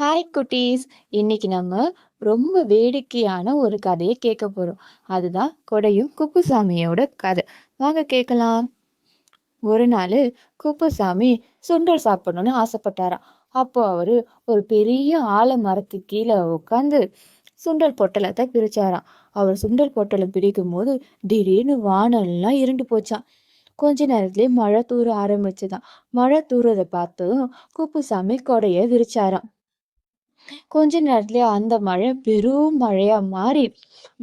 Hi குட்டீஸ். இன்னைக்கு நம்ம ரொம்ப வேடிக்கையான ஒரு கதையை கேட்க போறோம். அதுதான் கொடையும் குப்புசாமியோட கதை. வாங்க கேட்கலாம். ஒரு நாள் குப்புசாமி சுண்டல் சாப்பிடணும்னு ஆசைப்பட்டாராம். அப்போ அவரு ஒரு பெரிய ஆலமரத்துக்கு கீழே உட்காந்து சுண்டல் பொட்டலத்தை பிரிச்சாராம். அவர் சுண்டல் பொட்டலம் பிரிக்கும் போது திடீர்னு வானெல்லாம் இருண்டு போச்சாம். கொஞ்ச நேரத்திலே மழை தூர ஆரம்பிச்சுதான். மழை தூறதை பார்த்ததும் குப்புசாமி கொடைய விரிச்சாராம். கொஞ்ச நேரத்திலே அந்த மழை பெரும் மழையா மாறி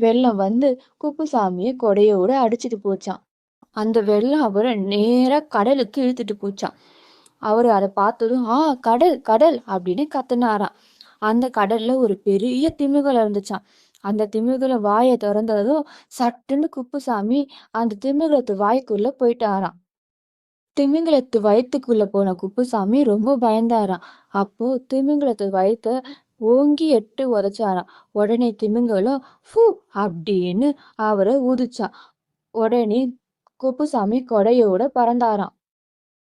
வெள்ளம் வந்து குப்புசாமியை கொடையோட அடிச்சிட்டு போச்சான். அந்த வெள்ளம் அவரை நேரா கடலுக்கு இழுத்துட்டு போச்சான். அவரு அதை பார்த்ததும் கடல் கடல் அப்படின்னு கத்துனாராம். அந்த கடல்ல ஒரு பெரிய திமிங்கலம் இருந்துச்சான். அந்த திமிங்கலம் வாயை திறந்ததும் சட்டுன்னு குப்புசாமி அந்த திமிங்கலத்து வாய்க்குள்ள போயிட்டாராம். திமிங்கலத்து வயித்துக்குள்ள போன குப்புசாமி ரொம்ப பயந்தாராம். அப்போ திமிங்கலத்து வயித்த ஓங்கி எட்டு உதைச்சாராம். உடனே திமிங்கலம் ஃபூ அப்படின்னு அவரை ஊதுச்சான். உடனே குப்புசாமி கொடையோட பறந்தாராம்.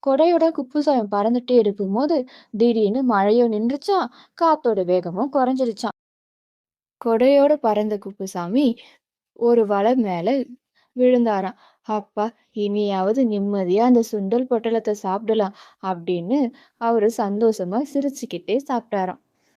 கொடையோட குப்புசாமி பறந்துட்டே இருக்கும்போது திடீர்னு மழையும் நின்றுச்சான், காத்தோட வேகமும் குறைஞ்சிருச்சான். கொடையோட பறந்த குப்புசாமி ஒரு வலை மேல விழுந்தாராம். அப்பா, இனியாவது நிம்மதியா அந்த சுண்டல் பொட்டலத்தை சாப்பிடலாம் அப்படின்னு அவரு சந்தோஷமா சிரிச்சுக்கிட்டே சாப்பிட்டாராம்.